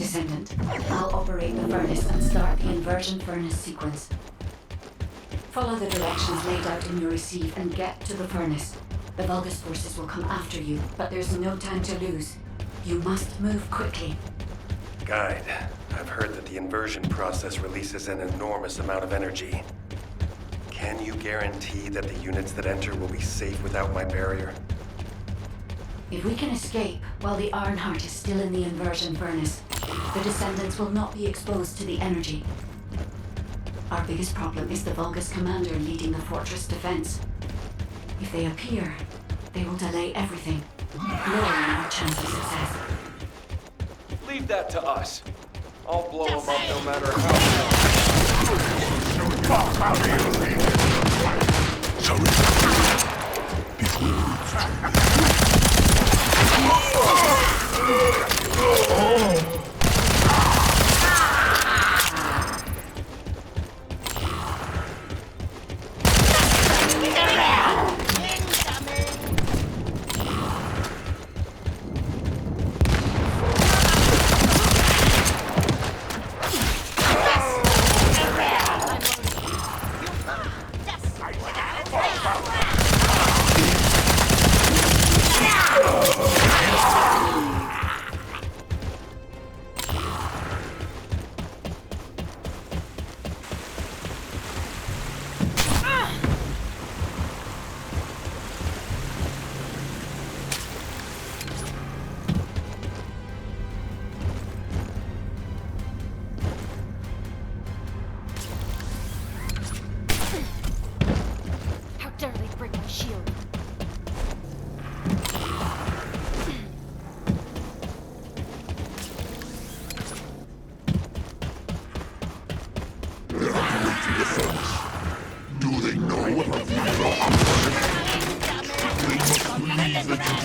Descendant. I'll operate the furnace and start the inversion furnace sequence. Follow the directions laid out in your receive and get to the furnace. The Vulgus forces will come after you, but there's no time to lose. You must move quickly. Guide, I've heard that the inversion process releases an enormous amount of energy. Can you guarantee that the units that enter will be safe without my barrier? If we can escape while the Ironheart is still in the inversion furnace, the Descendants will not be exposed to the energy. Our biggest problem is the Vulgus commander leading the fortress defense. If they appear, they will delay everything, lowering our chance of success. Leave that to us. I'll blow them up no matter how.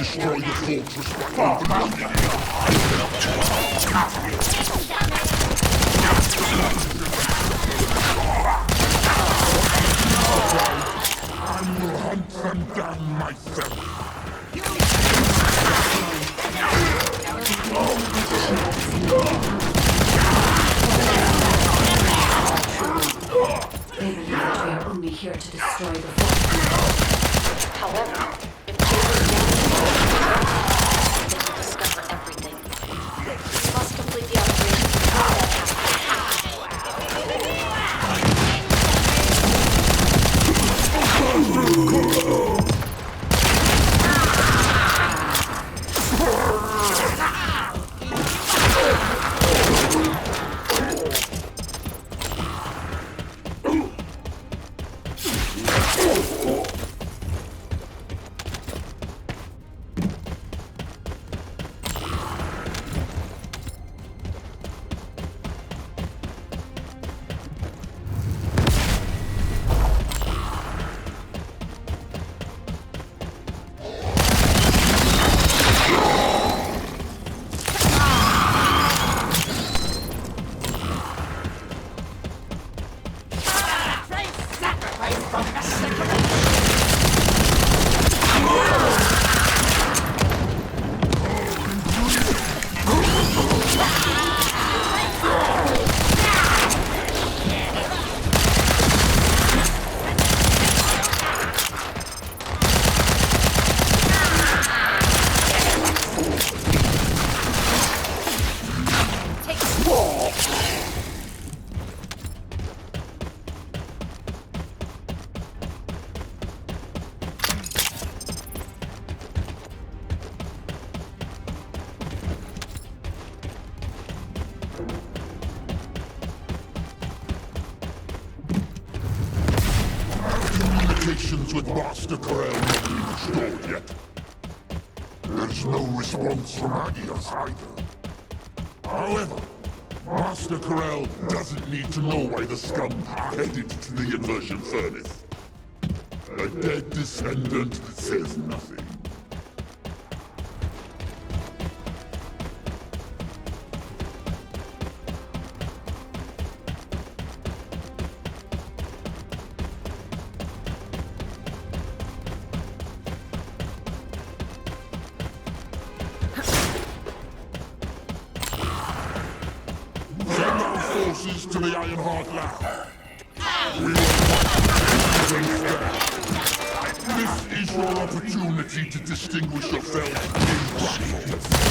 Destroy the fortress by overloading I will hunt them down myself. They believe that we are only here to destroy the fortress. However, if they will discover everything. We must complete the operation before that Communications with Master Corel not been restored yet. There's no response from Agios either. However, Master Corel doesn't need to know why the scum are headed to the inversion furnace. A dead descendant says nothing. resources to the Ironheart lab. We will fight anything there. This is your opportunity to distinguish yourself in battle.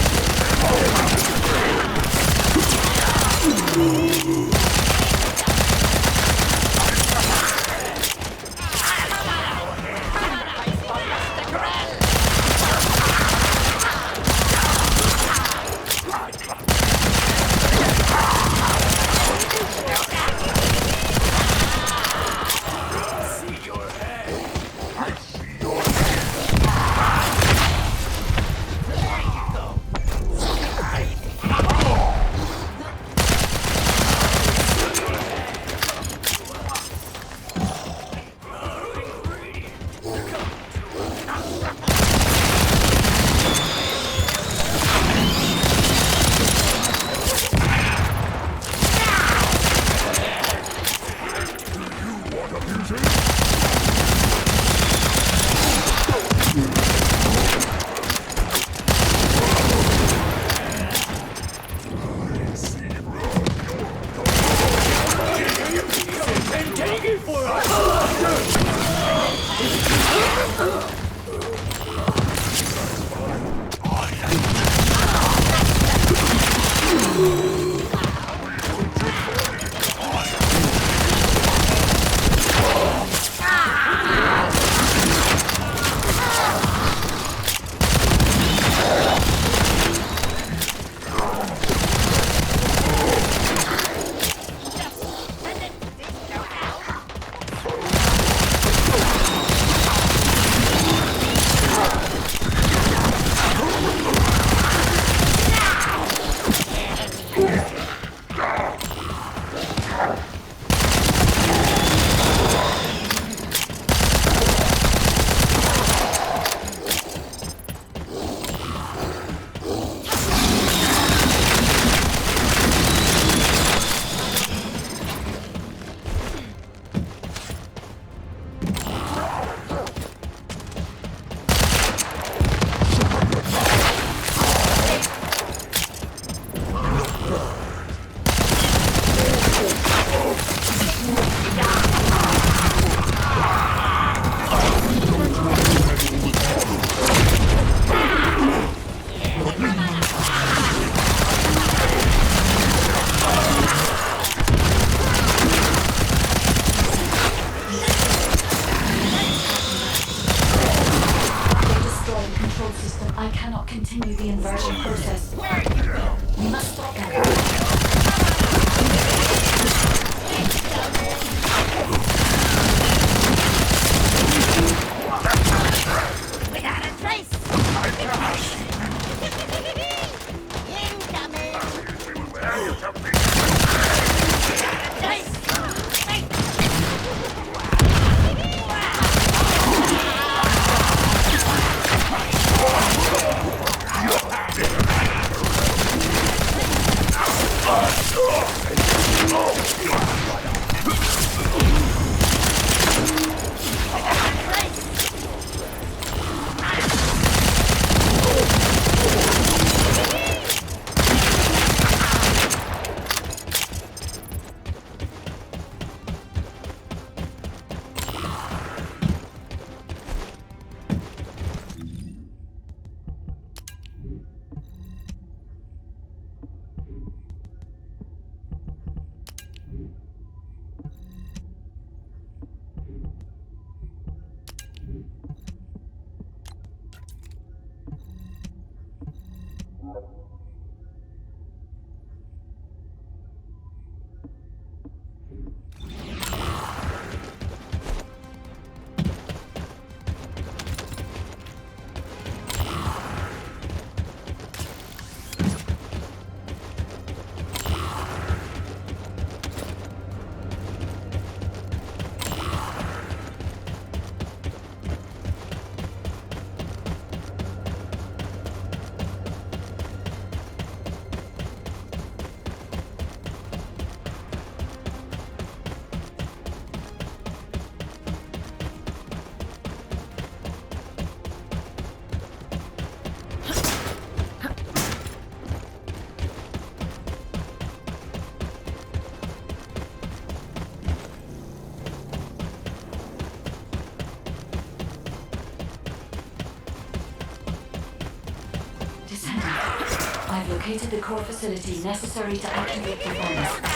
located the core facility necessary to activate the furnace.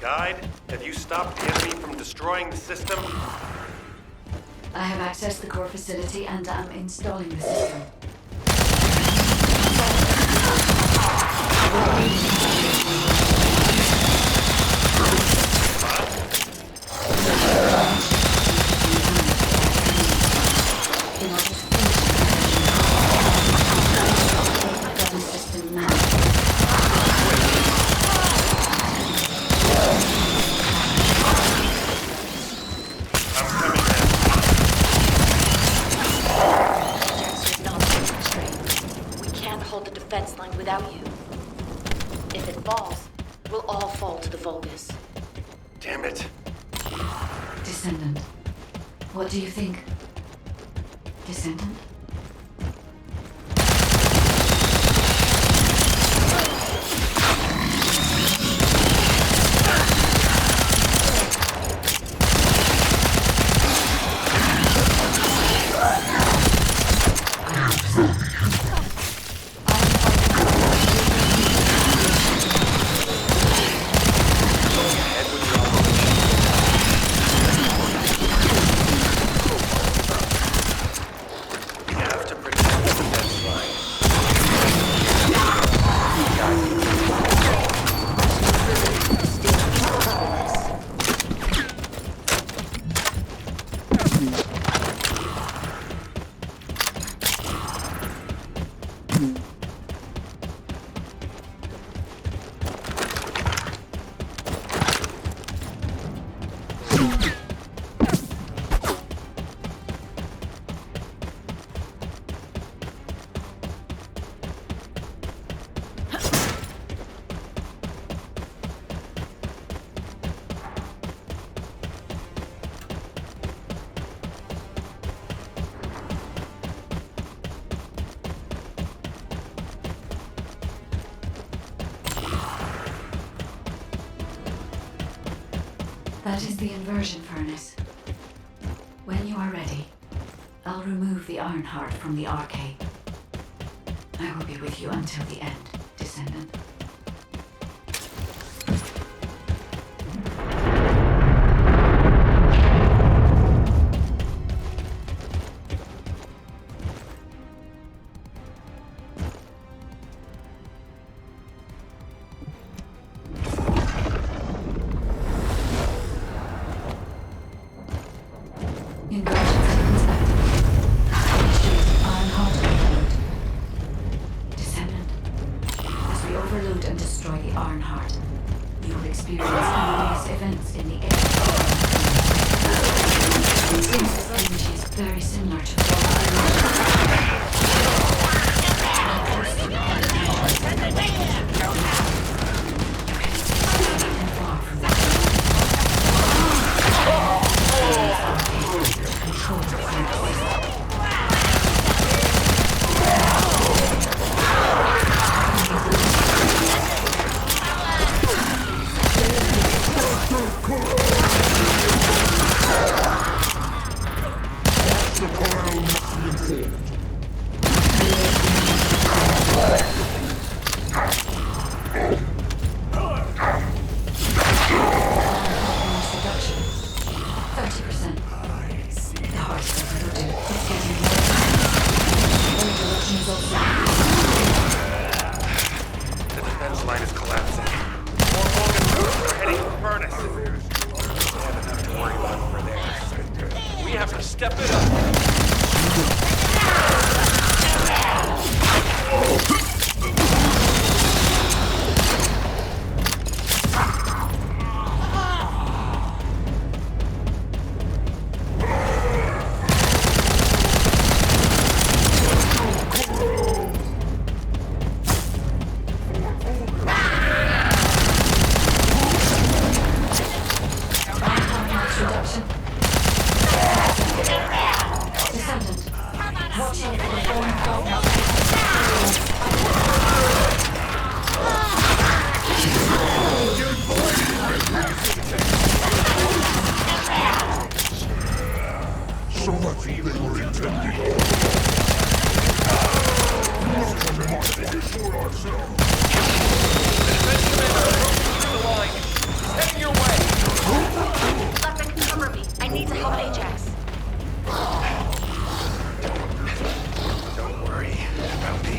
Guide, have you stopped the enemy from destroying the system? I have accessed the core facility and am installing the system. Without you. If it falls, we'll all fall to the Vulgus. Damn it. Descendant. What do you think? Descendant? That is the inversion furnace. When you are ready, I'll remove the Ironheart from the arcade. I will be with you until the end, Descendant. Inversion sequence activated. Initiate Ironheart overload. Descendant, as we overload and destroy the Ironheart, you will experience anomalous events in the air. This energy is very similar to far from the control the furnace. Master Corel must be informed. Seduction. 30%. The heart is overloaded. It's getting low. Overloading is also. The defense line is collapsing. More Vulcan troops are heading to the furnace. We have enough to worry about over there. We have to step it up. Reduction. Descendant, watch out for the foreign government. So much they were intending. Not on the mark for ourselves. Defense commander approaching to the line. He's heading your way. Leopard, cover me. I need to help Ajax. Don't worry about me.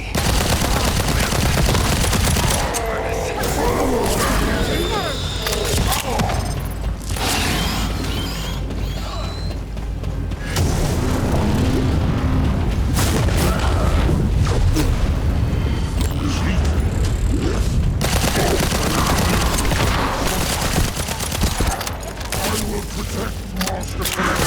I will protect Master Corel.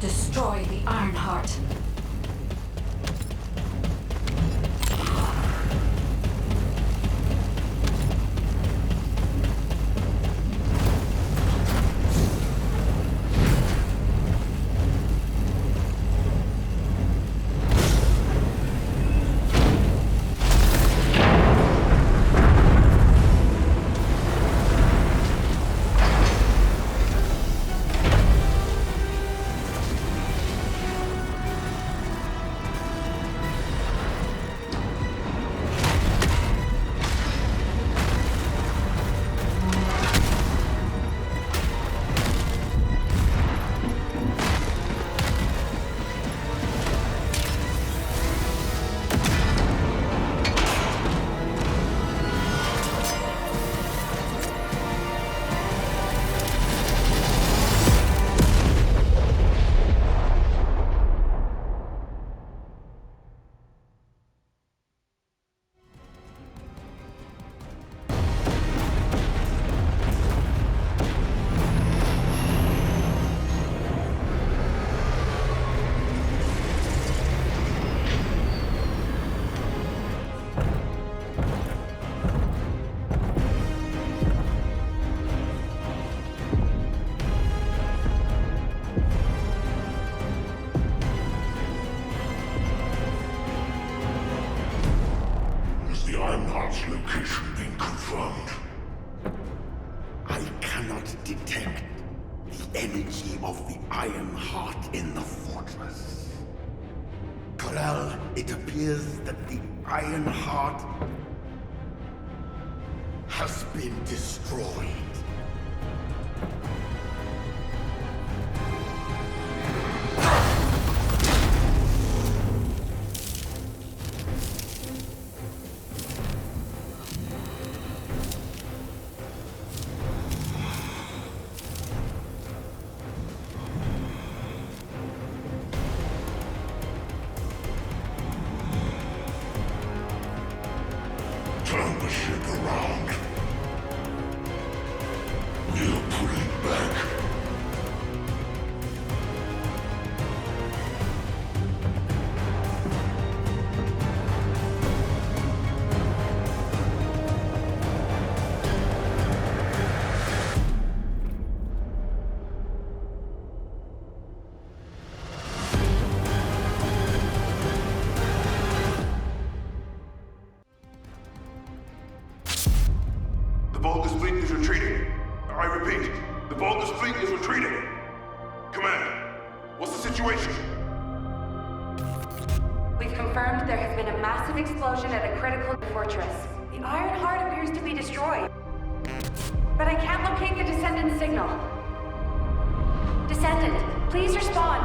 Destroy the Ironheart. Location been confirmed. I cannot detect the energy of the Ironheart in the fortress. Corel, it appears that the Ironheart has been destroyed. Turn the ship around. We'll put it back. The Vulgus fleet is retreating. I repeat, the Vulgus fleet is retreating. Commander, what's the situation? We've confirmed there has been a massive explosion at a critical fortress. The Ironheart appears to be destroyed. But I can't locate the Descendant signal. Descendant, please respond.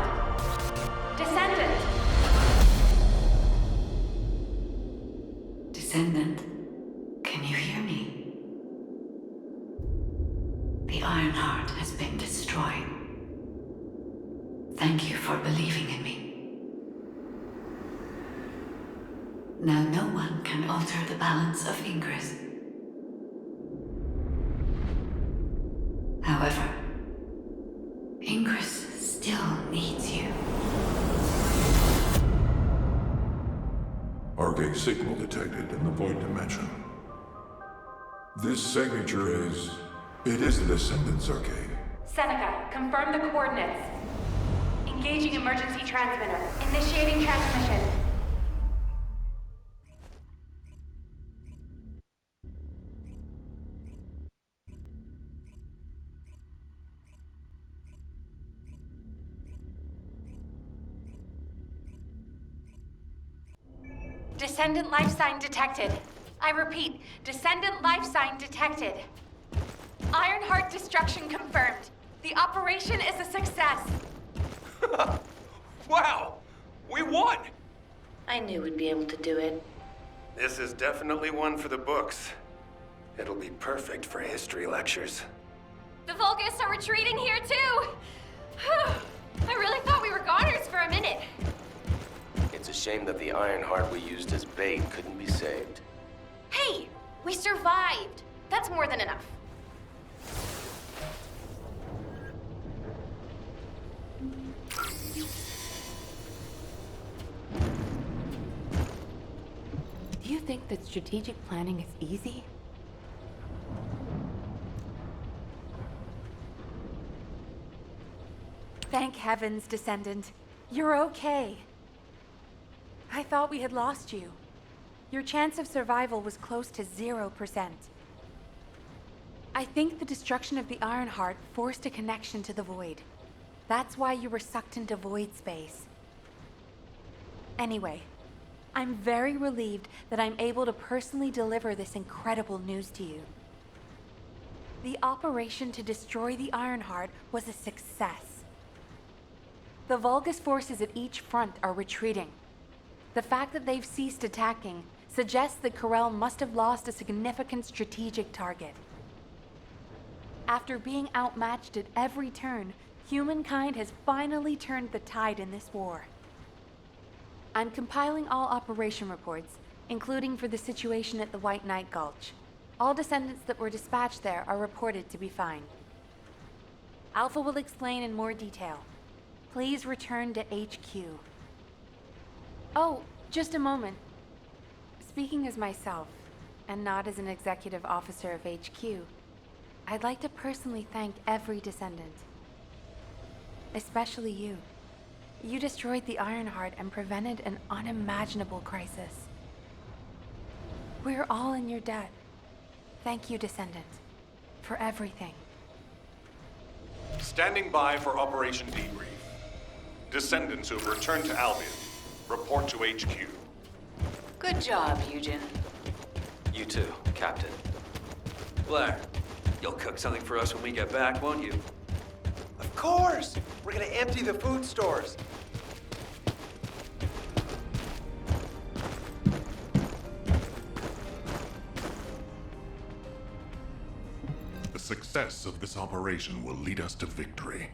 Descendant! Descendant, can you hear me? The Ironheart has been destroyed. Thank you for believing in me. Now no one can alter the balance of Ingress. However, Ingress still needs you. Arcade signal detected in the void dimension. This signature is... it is the Descendant's arcade. Seneca, confirm the coordinates. Engaging emergency transmitter. Initiating transmission. Descendant life sign detected. I repeat, Descendant life sign detected. Ironheart destruction confirmed. The operation is a success. Wow! We won! I knew we'd be able to do it. This is definitely one for the books. It'll be perfect for history lectures. The Vulgus are retreating here too! I really thought we were goners for a minute. It's a shame that the Ironheart we used as bait couldn't be saved. Hey, we survived. That's more than enough. think that strategic planning is easy? Thank heavens, Descendant. You're okay. I thought we had lost you. Your chance of survival was close to 0%. I think the destruction of the Ironheart forced a connection to the Void. That's why you were sucked into Void space. Anyway, I'm very relieved that I'm able to personally deliver this incredible news to you. The operation to destroy the Ironheart was a success. The Vulgus forces at each front are retreating. The fact that they've ceased attacking suggests that Corel must have lost a significant strategic target. After being outmatched at every turn, humankind has finally turned the tide in this war. I'm compiling all operation reports, including for the situation at the White Knight Gulch. All descendants that were dispatched there are reported to be fine. Alpha will explain in more detail. Please return to HQ. Oh, just a moment. Speaking as myself, and not as an executive officer of HQ, I'd like to personally thank every descendant. Especially you. You destroyed the Ironheart and prevented an unimaginable crisis. We're all in your debt. Thank you, Descendant, for everything. Standing by for Operation Debrief. Descendants who have returned to Albion, report to HQ. Good job, Eugen. You too, Captain. Blair, you'll cook something for us when we get back, won't you? Of course! We're gonna empty the food stores. The success of this operation will lead us to victory.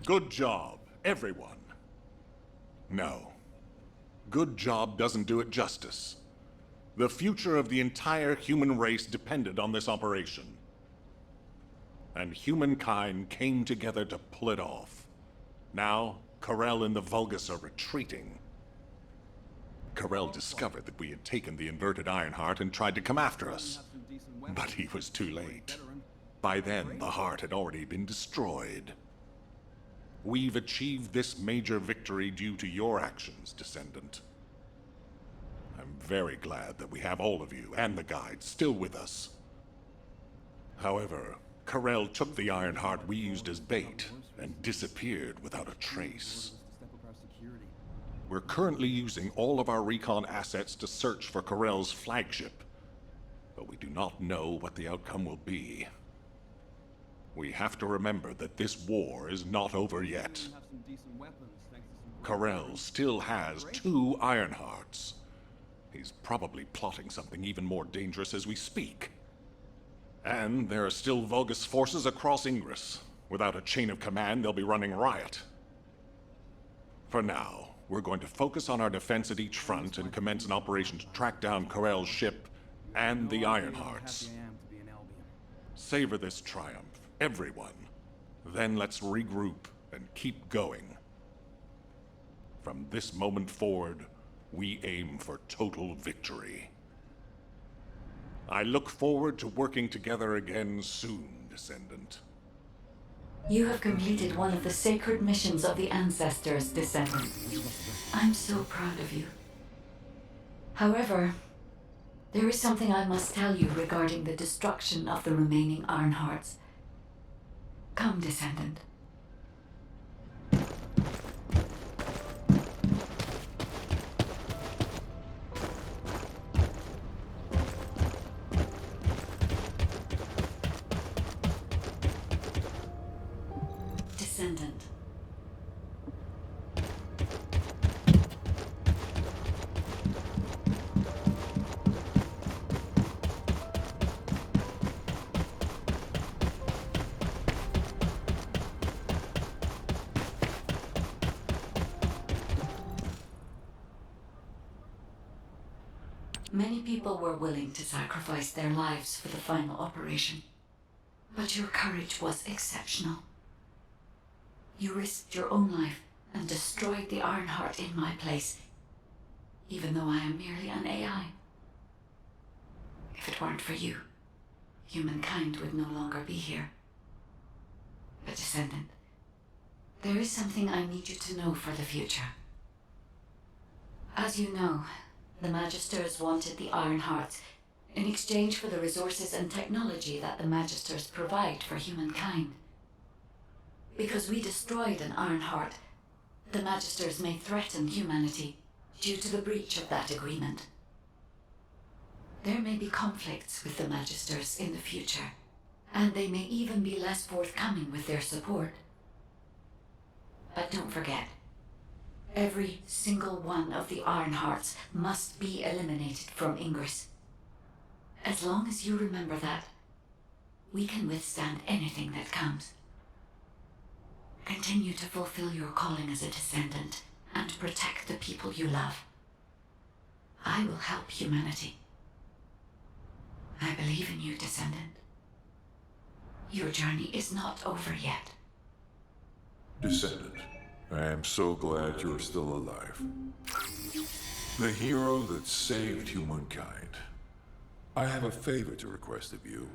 Good job, everyone. No. Good job doesn't do it justice. The future of the entire human race depended on this operation. And humankind came together to pull it off. Now, Corel and the Vulgus are retreating. Corel discovered that we had taken the inverted Ironheart and tried to come after us. But he was too late. By then, the heart had already been destroyed. We've achieved this major victory due to your actions, Descendant. I'm very glad that we have all of you and the guide still with us. However, Corel took the Ironheart we used as bait and disappeared without a trace. We're currently using all of our recon assets to search for Corel's flagship, but we do not know what the outcome will be. We have to remember that this war is not over yet. Corel still has 2 Ironhearts. He's probably plotting something even more dangerous as we speak. And there are still Vulgus forces across Ingress. Without a chain of command, they'll be running riot. For now, we're going to focus on our defense at each front and commence an operation to track down Corel's ship and the Ironhearts. Savor this triumph, everyone. Then let's regroup and keep going. From this moment forward, we aim for total victory. I look forward to working together again soon, Descendant. You have completed one of the sacred missions of the Ancestors, Descendant. I'm so proud of you. However, there is something I must tell you regarding the destruction of the remaining Ironhearts. Come, Descendant. Descendant. Many people were willing to sacrifice their lives for the final operation, but your courage was exceptional. You risked your own life and destroyed the Ironheart in my place. even though I am merely an AI. If it weren't for you, humankind would no longer be here. But Descendant, there is something I need you to know for the future. As you know, the Magisters wanted the Iron Hearts in exchange for the resources and technology that the Magisters provide for humankind. Because we destroyed an Iron Heart, the Magisters may threaten humanity due to the breach of that agreement. There may be conflicts with the Magisters in the future, and they may even be less forthcoming with their support. But don't forget, every single one of the Iron Hearts must be eliminated from Ingress. As long as you remember that, we can withstand anything that comes. Continue to fulfill your calling as a Descendant and protect the people you love. I will help humanity. I believe in you, Descendant. Your journey is not over yet. Descendant, I am so glad you're still alive. The hero that saved humankind. I have a favor to request of you.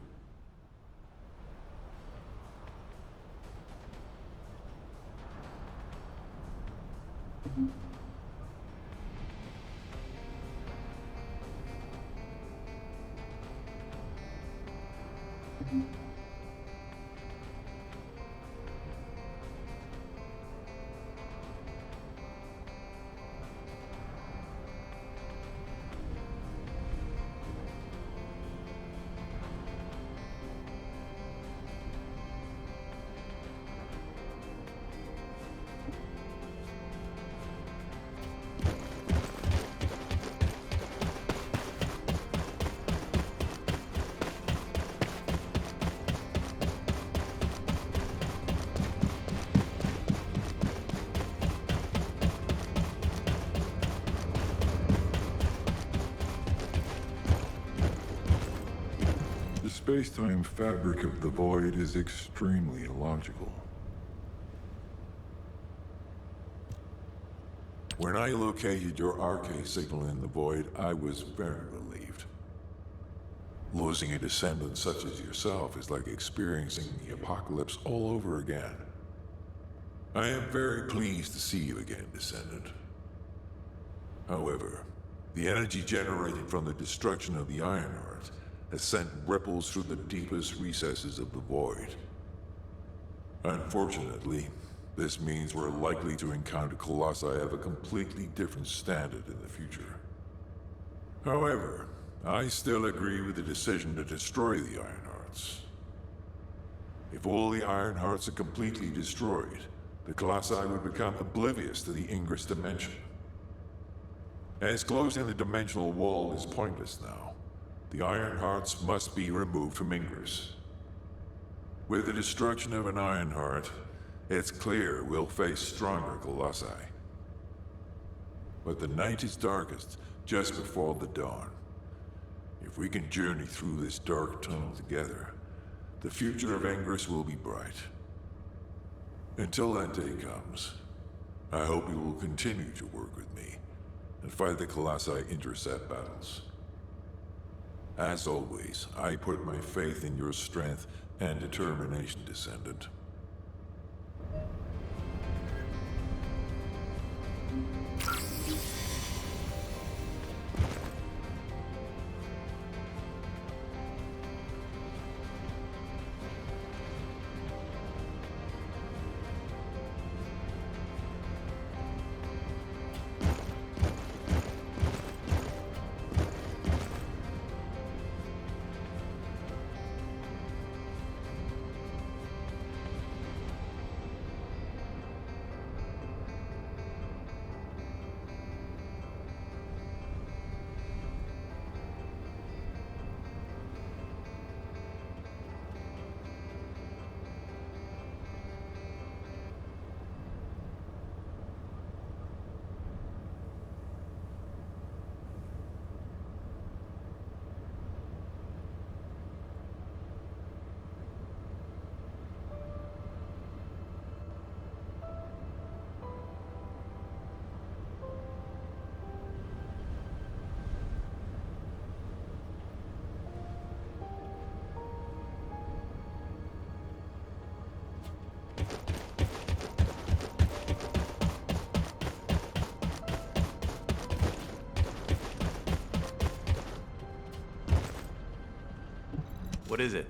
The space-time fabric of the Void is extremely illogical. When I located your arcade signal in the Void, I was very relieved. Losing a descendant such as yourself is like experiencing the apocalypse all over again. I am very pleased to see you again, Descendant. However, the energy generated from the destruction of the Ironheart has sent ripples through the deepest recesses of the Void. Unfortunately, this means we're likely to encounter Colossi of a completely different standard in the future. However, I still agree with the decision to destroy the Ironhearts. If all the Ironhearts are completely destroyed, the Colossi would become oblivious to the Ingress dimension. As closing the dimensional wall is pointless now, the Ironhearts must be removed from Ingress. With the destruction of an Ironheart, it's clear we'll face stronger Colossi. But the night is darkest just before the dawn. If we can journey through this dark tunnel together, the future of Ingress will be bright. Until that day comes, I hope you will continue to work with me and fight the Colossi intercept battles. As always, I put my faith in your strength and determination, Descendant. What is it?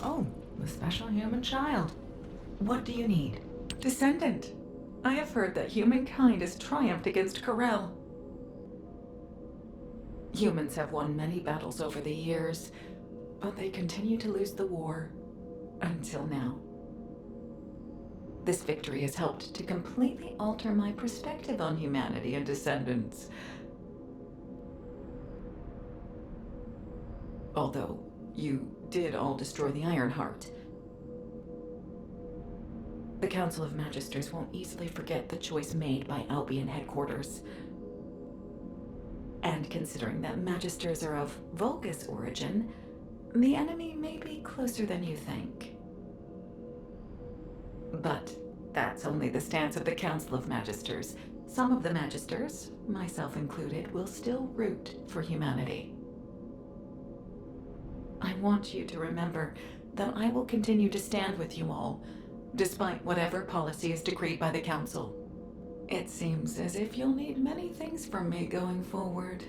Oh, the special human child. What do you need? Descendant, I have heard that humankind has triumphed against Corel. Humans have won many battles over the years, but they continue to lose the war. Until now. This victory has helped to completely alter my perspective on humanity and descendants. Although, you did all destroy the Ironheart. The Council of Magisters won't easily forget the choice made by Albion headquarters. And considering that Magisters are of Vulgus origin, the enemy may be closer than you think. But that's only the stance of the Council of Magisters. Some of the Magisters, myself included, will still root for humanity. I want you to remember that I will continue to stand with you all, despite whatever policy is decreed by the Council. It seems as if you'll need many things from me going forward.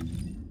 Mm-hmm.